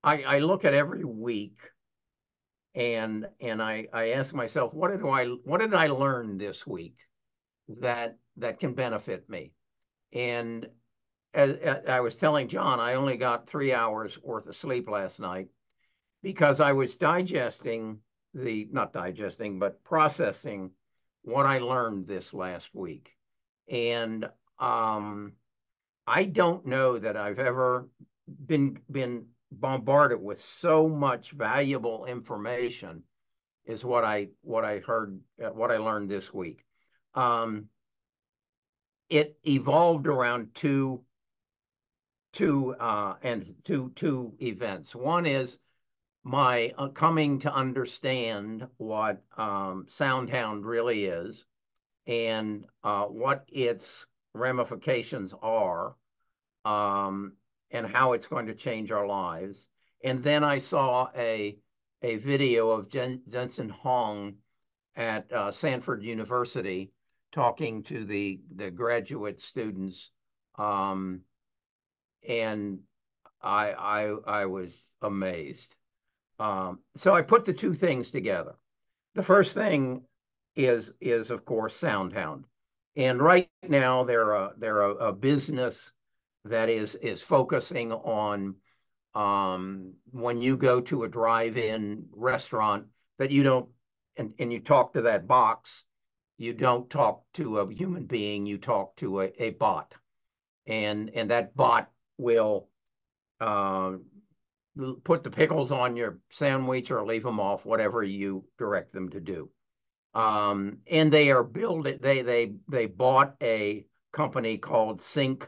I look at every week and I ask myself, what did I learn this week that can benefit me? And as I was telling John, I only got 3 hours worth of sleep last night because I was not digesting, but processing what I learned this last week. And um, I don't know that I've ever been bombarded with so much valuable information is what I learned this week. Um, it evolved around two events. One is my coming to understand what Soundhound really is and what its ramifications are, um, and how it's going to change our lives. And then I saw a video of Jensen Hong at Sanford University talking to the graduate students, um, and I was amazed. So I put the two things together. The first thing is of course SoundHound, and right now they're a business that is focusing on, when you go to a drive-in restaurant that you don't and you talk to that box, you don't talk to a human being, you talk to a bot, and that bot will uh, put the pickles on your sandwich or leave them off, whatever you direct them to do. And they are building. They bought a company called Sync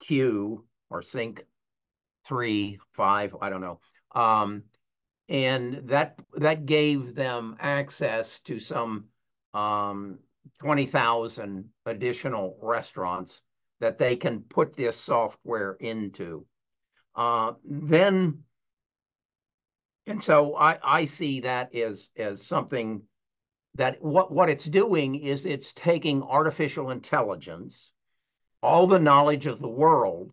Q or Sync 3, 5, I don't know. Um, and that gave them access to some 20,000 additional restaurants that they can put this software into. Then and so I see that as something that what it's doing is it's taking artificial intelligence, all the knowledge of the world,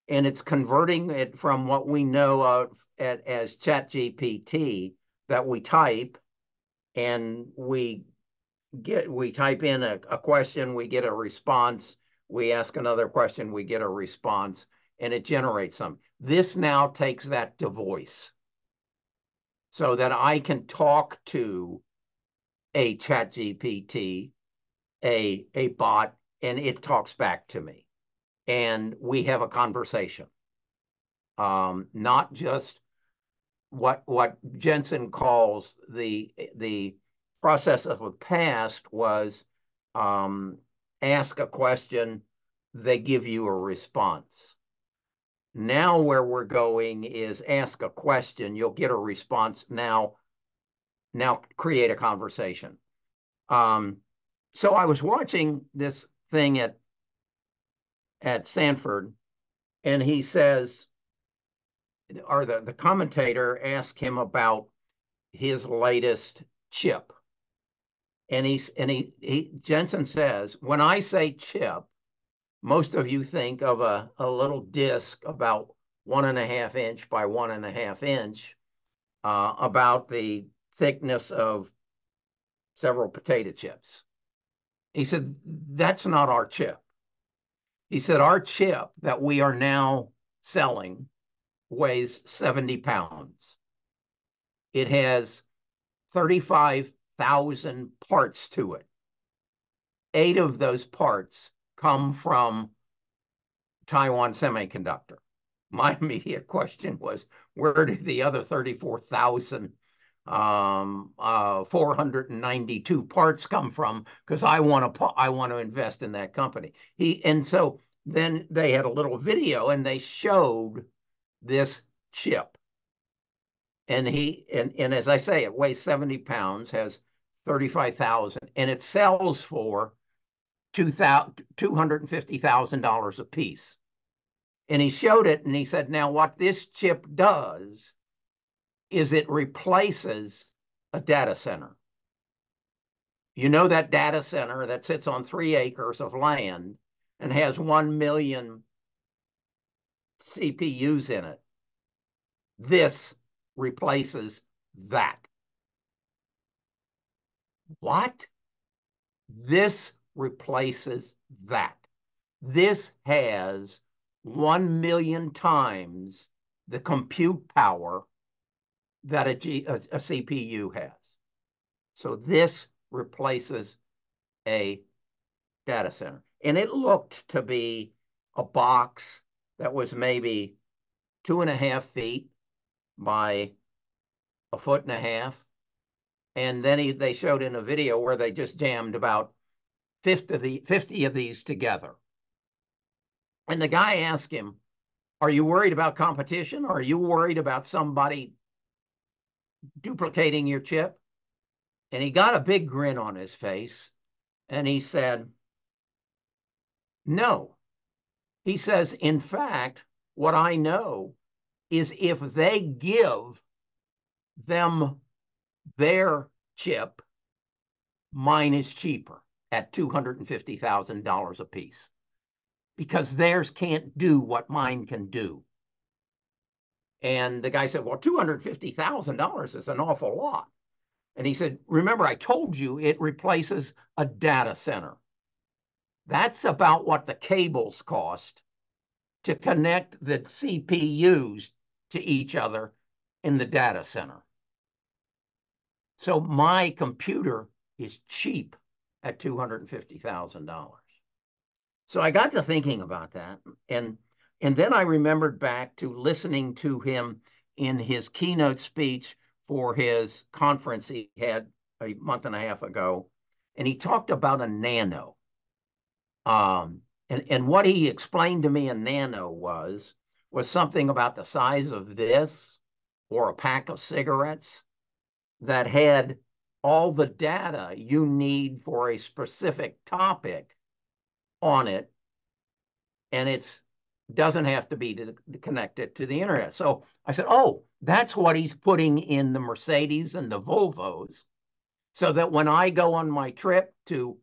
and it's converting it from what we know of as ChatGPT, that we type and we type in a question, we get a response, we ask another question, we get a response, and it generates some. This now takes that to voice so that I can talk to a ChatGPT, a bot, and it talks back to me, and we have a conversation. Not just what Jensen calls the process of the past was, um, ask a question, they give you a response. Now where we're going is ask a question, you'll get a response. Now create a conversation. Um, so I was watching this thing at Sanford, and he says, or the commentator asked him about his latest chip. And he Jensen says, when I say chip, most of you think of a little disc about 1.5 inch by 1.5 inch, about the thickness of several potato chips. He said, that's not our chip. He said, our chip that we are now selling weighs 70 pounds. It has 35,000 parts to it. 8 of those parts come from Taiwan Semiconductor. My immediate question was, where did the other 34,000 492 parts come from? Because I want to invest in that company. And so then they had a little video and they showed this chip. And as I say, it weighs 70 pounds, has 35,000, and it sells for $250,000 a piece. And he showed it and he said, now what this chip does is it replaces a data center. You know, that data center that sits on 3 acres of land and has 1 million CPUs in it. This replaces that. What? This replaces that. This has 1 million times the compute power that a CPU has. So this replaces a data center. And it looked to be a box that was maybe 2.5 feet by 1.5 feet. And then they showed in a video where they just jammed about 50 of these together. And the guy asked him, are you worried about competition? Or are you worried about somebody duplicating your chip? And he got a big grin on his face. And he said, no. He says, in fact, what I know is if they give them their chip, mine is cheaper at $250,000 a piece because theirs can't do what mine can do. And the guy said, well, $250,000 is an awful lot. And he said, remember, I told you it replaces a data center. That's about what the cables cost to connect the CPUs to each other in the data center. So my computer is cheap at $250,000. So I got to thinking about that. And then I remembered back to listening to him in his keynote speech for his conference he had a month and a half ago. And he talked about a nano. And what he explained to me a nano was something about the size of this or a pack of cigarettes that had all the data you need for a specific topic on it, and it doesn't have to be connected to the internet. So I said, oh, that's what he's putting in the Mercedes and the Volvos, so that when I go on my trip to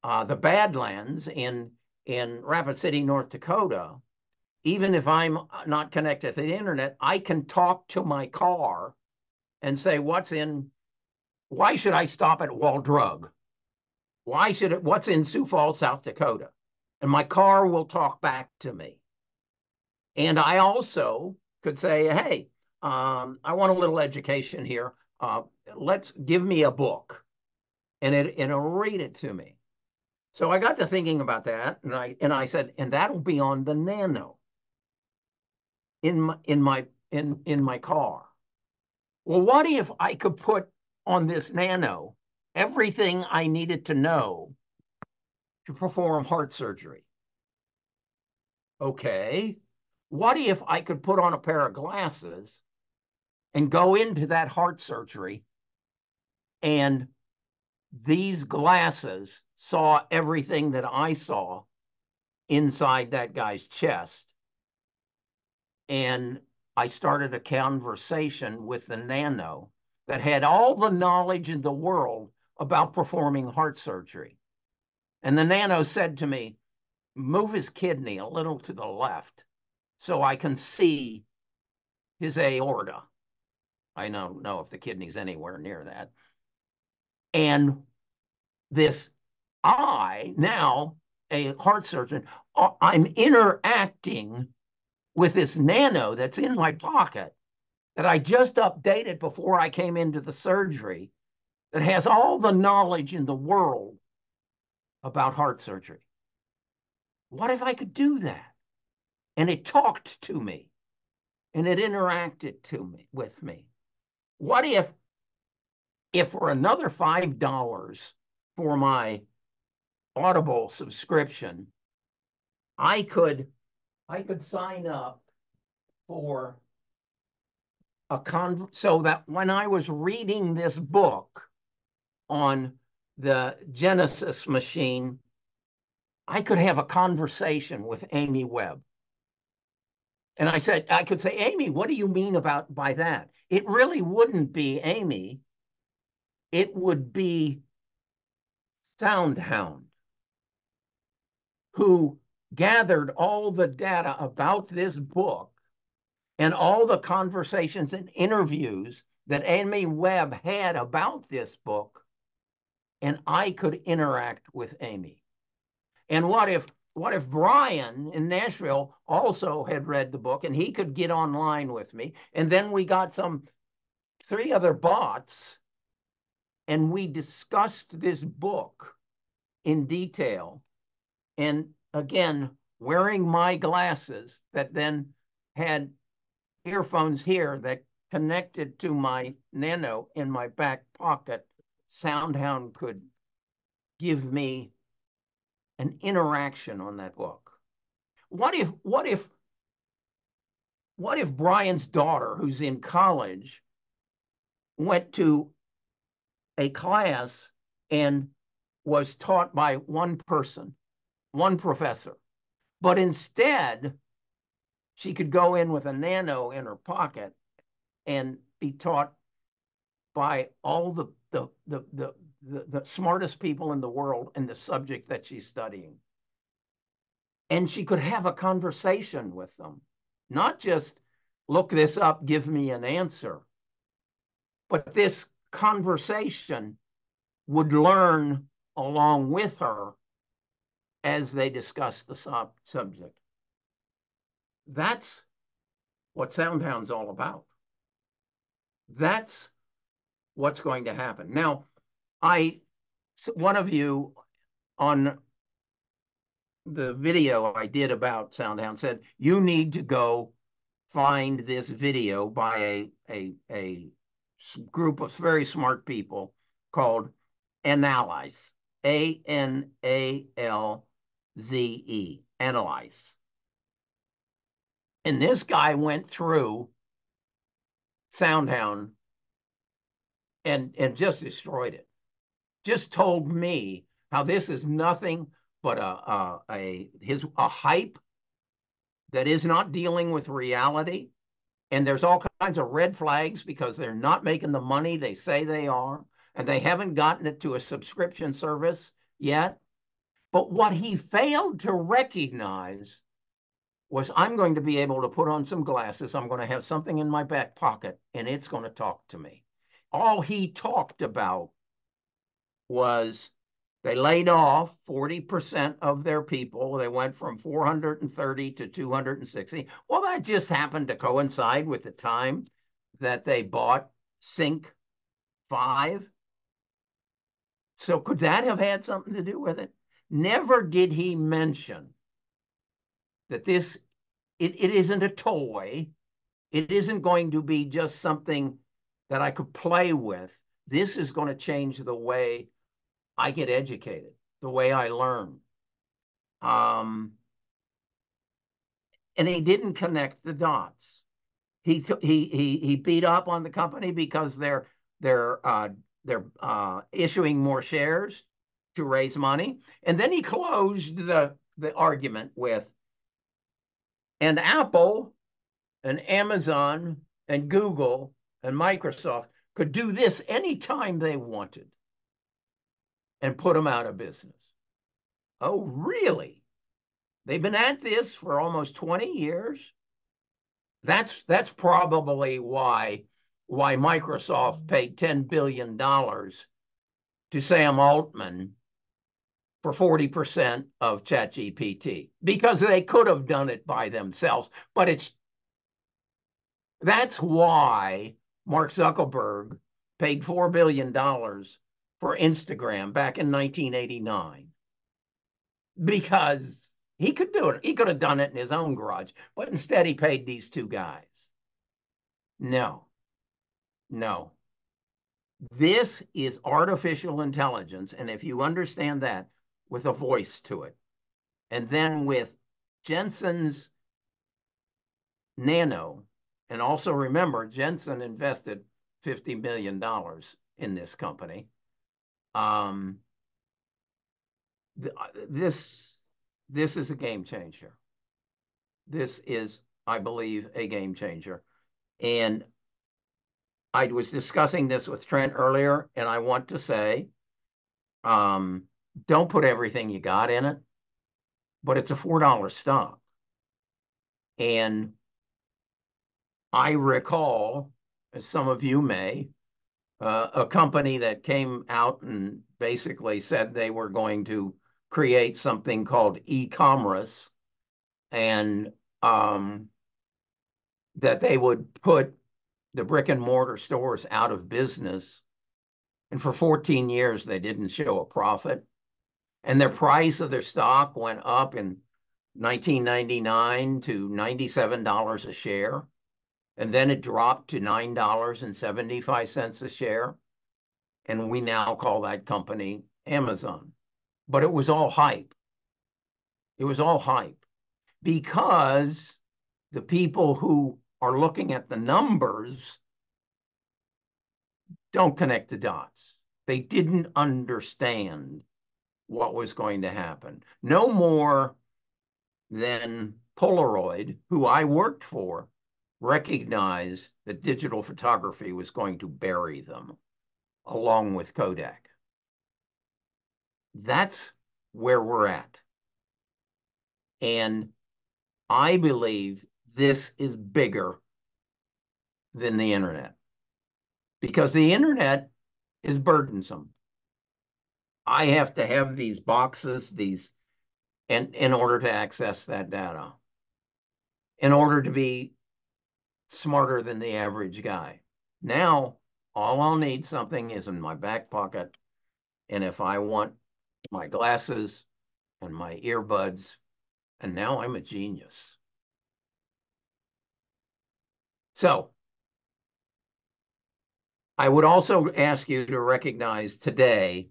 the Badlands in Rapid City, North Dakota, even if I'm not connected to the internet, I can talk to my car and say, why should I stop at Waldrug? What's in Sioux Falls, South Dakota? And my car will talk back to me. And I also could say, hey, I want a little education here. Let's give me a book, and it'll read it to me. So I got to thinking about that, and I said, and that'll be on the Nano in my car. Well, what if I could put on this Nano everything I needed to know to perform heart surgery? Okay. What if I could put on a pair of glasses and go into that heart surgery, and these glasses saw everything that I saw inside that guy's chest, and I started a conversation with the Nano that had all the knowledge in the world about performing heart surgery. And the Nano said to me, move his kidney a little to the left so I can see his aorta. I don't know if the kidney's anywhere near that. And this now a heart surgeon, I'm interacting with this Nano that's in my pocket that I just updated before I came into the surgery, that has all the knowledge in the world about heart surgery. What if I could do that? And it talked to me, and it interacted with me. What if for another $5 for my Audible subscription, I could sign up for so that when I was reading this book on the Genesis machine, I could have a conversation with Amy Webb. And I could say, Amy, what do you mean by that? It really wouldn't be Amy. It would be Soundhound, who gathered all the data about this book and all the conversations and interviews that Amy Webb had about this book, and I could interact with Amy. And what if Brian in Nashville also had read the book and he could get online with me? And then we got some 3 other bots and we discussed this book in detail. And again, wearing my glasses that then had earphones here that connected to my Nano in my back pocket, SoundHound could give me an interaction on that book. What if Brian's daughter, who's in college, went to a class and was taught by one person, one professor, but instead she could go in with a Nano in her pocket and be taught by all the smartest people in the world in the subject that she's studying. And she could have a conversation with them, not just look this up, give me an answer, but this conversation would learn along with her as they discuss the subject. That's what SoundHound's all about. That's what's going to happen. Now, one of you on the video I did about SoundHound said, you need to go find this video by a group of very smart people called Analyze, Analze, Analyze. And this guy went through SoundHound and just destroyed it. Just told me how this is nothing but a hype that is not dealing with reality. And there's all kinds of red flags because they're not making the money they say they are, and they haven't gotten it to a subscription service yet. But what he failed to recognize was, I'm going to be able to put on some glasses, I'm going to have something in my back pocket, and it's going to talk to me. All he talked about was they laid off 40% of their people. They went from 430 to 260. Well, that just happened to coincide with the time that they bought Sync 5. So could that have had something to do with it? Never did he mention that it isn't a toy. It isn't going to be just something that I could play with. This is going to change the way I get educated, the way I learn. And he didn't connect the dots. He beat up on the company because they're issuing more shares to raise money, and then he closed the argument with, and Apple and Amazon and Google and Microsoft could do this anytime they wanted and put them out of business. Oh, really? They've been at this for almost 20 years. That's probably why Microsoft paid $10 billion to Sam Altman for 40% of ChatGPT, because they could have done it by themselves. But that's why Mark Zuckerberg paid $4 billion for Instagram back in 1989, because he could do it. He could have done it in his own garage, but instead he paid these 2 guys. No. This is artificial intelligence, and if you understand that, with a voice to it, and then with Jensen's Nano, and also remember, Jensen invested $50 million in this company. This is a game changer. This is, I believe, a game changer. And I was discussing this with Trent earlier, and I want to say, don't put everything you got in it, but it's a $4 stock. And I recall, as some of you may, a company that came out and basically said they were going to create something called e-commerce, and that they would put the brick and mortar stores out of business. And for 14 years, they didn't show a profit. And their price of their stock went up in 1999 to $97 a share. And then it dropped to $9.75 a share. And we now call that company Amazon. But it was all hype. It was all hype because the people who are looking at the numbers don't connect the dots. They didn't understand what was going to happen. No more than Polaroid, who I worked for, recognized that digital photography was going to bury them, along with Kodak. That's where we're at. And I believe this is bigger than the internet, because the internet is burdensome. I have to have these boxes, and in order to access that data, in order to be smarter than the average guy. Now, all I'll need something is in my back pocket. And if I want my glasses and my earbuds, and now I'm a genius. So I would also ask you to recognize today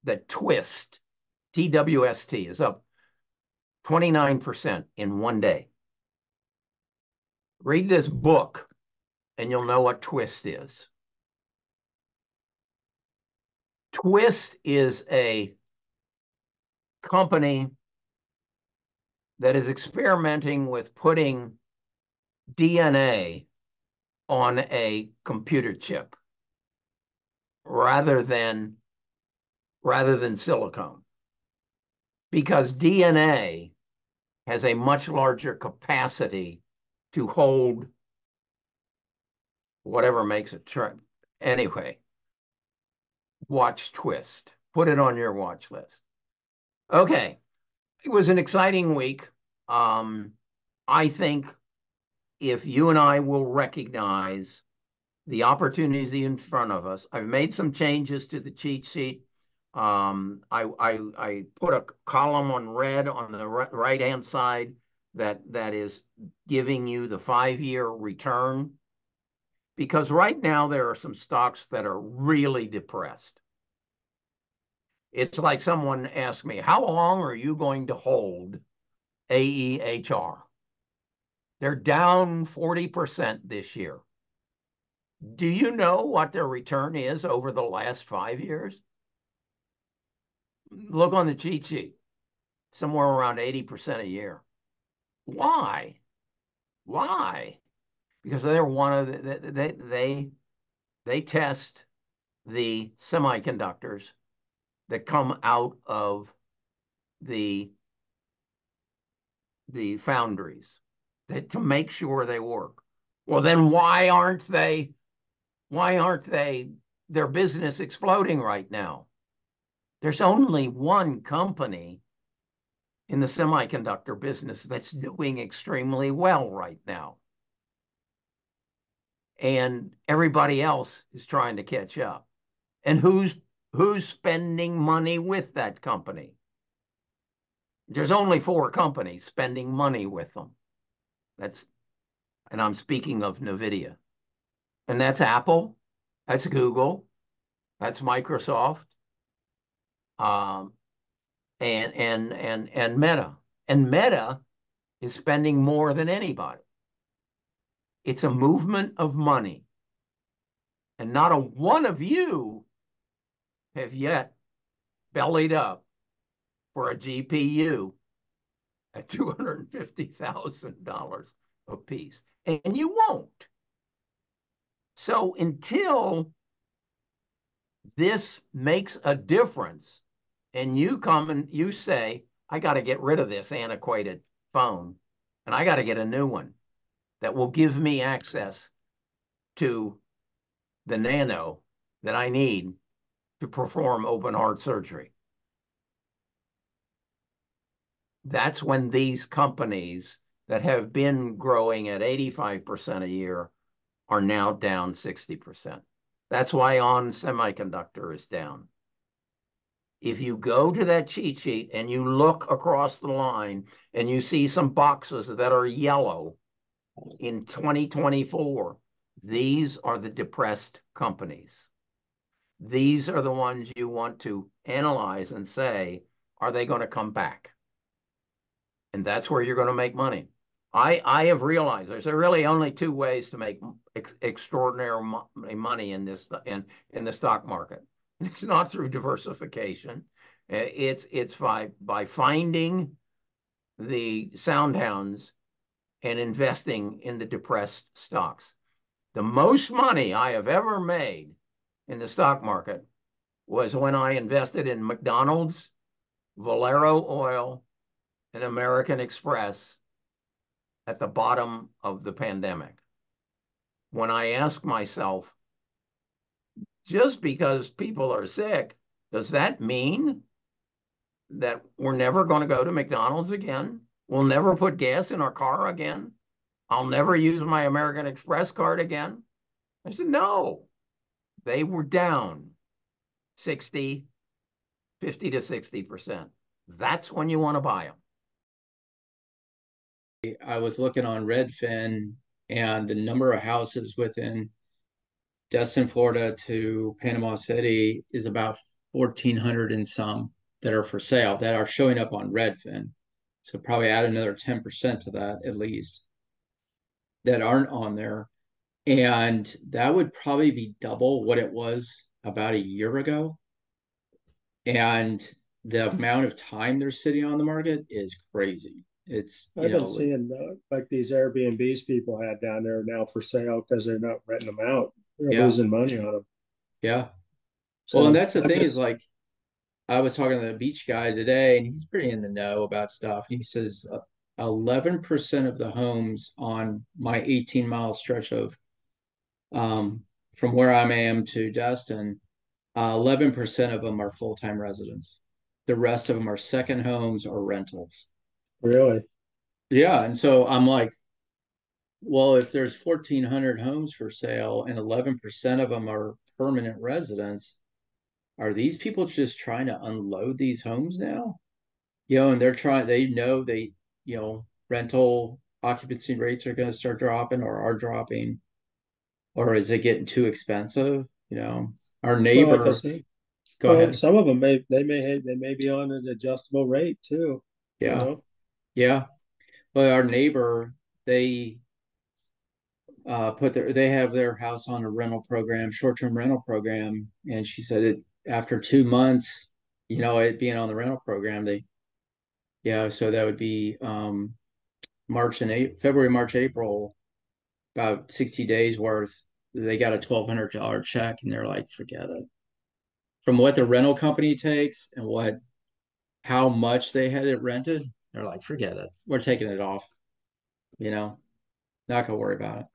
that Twist, TWST, is up 29% in one day. Read this book and you'll know what Twist is. Twist is a company that is experimenting with putting DNA on a computer chip rather than silicone, because DNA has a much larger capacity to hold whatever makes it trip. Anyway, watch Twist. Put it on your watch list. Okay, it was an exciting week. I think if you and I will recognize the opportunities in front of us, I've made some changes to the cheat sheet. I put a column on red on the right-hand side that is giving you the 5-year return, because right now there are some stocks that are really depressed. It's like someone asked me, how long are you going to hold AEHR? They're down 40% this year. Do you know what their return is over the last 5 years? Look on the cheat sheet, somewhere around 80% a year. Why? Why? Because they're one of they test the semiconductors that come out of the foundries to make sure they work. Well, then why aren't their business exploding right now? There's only one company in the semiconductor business that's doing extremely well right now. And everybody else is trying to catch up. And who's spending money with that company? There's only 4 companies spending money with them. And I'm speaking of NVIDIA. And that's Apple, that's Google, that's Microsoft, and Meta. And Meta is spending more than anybody. It's a movement of money. And not a one of you have yet bellied up for a GPU at $250,000 a piece. And you won't. So until this makes a difference and you come and you say, I got to get rid of this antiquated phone and I got to get a new one, that will give me access to the nano that I need to perform open heart surgery. That's when these companies that have been growing at 85% a year are now down 60%. That's why ON Semiconductor is down. If you go to that cheat sheet and you look across the line and you see some boxes that are yellow in 2024, these are the depressed companies. These are the ones you want to analyze and say, are they going to come back? And that's where you're going to make money. I have realized there's really only two ways to make extraordinary money in this in the stock market. It's not through diversification. It's by finding the sound hounds and investing in the depressed stocks. The most money I have ever made in the stock market was when I invested in McDonald's, Valero Oil, and American Express at the bottom of the pandemic. When I ask myself, just because people are sick, does that mean that we're never going to go to McDonald's again? We'll never put gas in our car again? I'll never use my American Express card again? I said, no, they were down 50 to 60%. That's when you want to buy them. I was looking on Redfin, and the number of houses within Destin, Florida to Panama City is about 1,400 and some that are for sale that are showing up on Redfin. So probably add another 10% to that at least that aren't on there. And that would probably be double what it was about a year ago. And the amount of time they're sitting on the market is crazy. I've been seeing like these Airbnbs people had down there now for sale because they're not renting them out. They're losing money on them. Yeah. So well, and that's the thing is like, I was talking to the beach guy today, and he's pretty in the know about stuff. And he says 11% of the homes on my 18-mile stretch of from where I am to Destin, 11% of them are full-time residents. The rest of them are second homes or rentals. Really? Yeah. And so I'm like, well, if there's 1,400 homes for sale and 11% of them are permanent residents, are these people just trying to unload these homes now? And they know rental occupancy rates are going to start dropping or are dropping, or is it getting too expensive? Our neighbor, like I say, go ahead. Some of them they may be on an adjustable rate too. Yeah. Yeah. But our neighbor, they they have their house on a rental program, short-term rental program. And she said after 2 months, it being on the rental program, so that would be February, March, April, about 60 days worth. They got a $1,200 check, and they're like, forget it. From what the rental company takes and how much they had it rented, they're like, forget it. We're taking it off. Not gonna worry about it.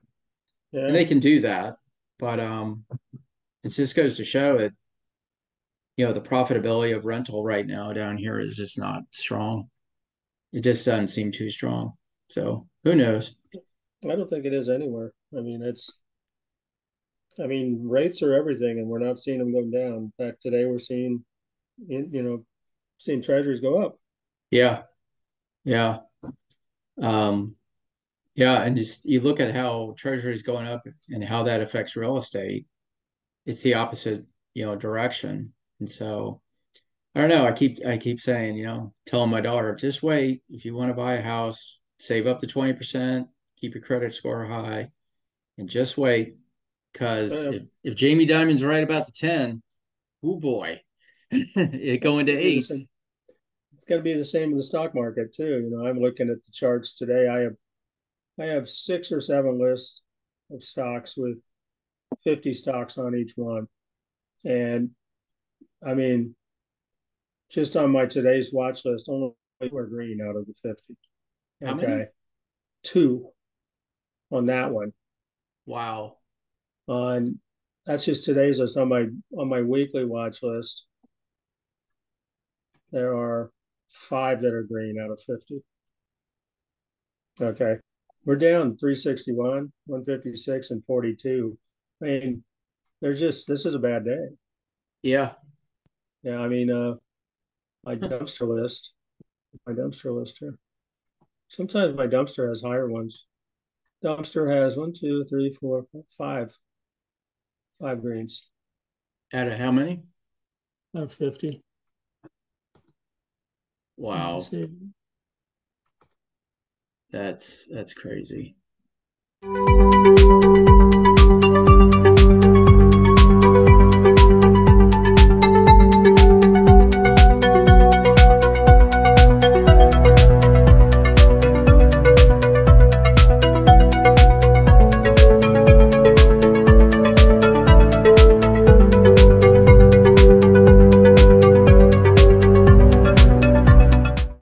Yeah. And they can do that, but it just goes to show that the profitability of rental right now down here is just not strong. It just doesn't seem too strong. So who knows? I don't think it is anywhere. Rates are everything, and we're not seeing them go down. In fact, today we're seeing treasuries go up. Yeah. Yeah. Yeah. And just you look at how treasury is going up and how that affects real estate, it's the opposite, direction. And so I don't know. I keep saying, telling my daughter, just wait. If you want to buy a house, save up to 20%, keep your credit score high, and just wait. Because if Jamie Dimon's right about the 10, oh boy, it going to 8. It's got to be the same in the stock market too. I'm looking at the charts today. I have 6 or 7 lists of stocks with 50 stocks on each one. And just on my today's watch list, only 2 are green out of the 50. How many? 2. on that one. Wow. On That's just today's. That's on my weekly watch list. There are 5 that are green out of 50. Okay. We're down 361, 156, and 42. I mean, this is a bad day. Yeah. Yeah, I mean, my dumpster list, my dumpster list here. Sometimes my dumpster has higher ones. Dumpster has 1, 2, 3, 4, 5 greens Out of how many? out of 50. Wow. That's crazy.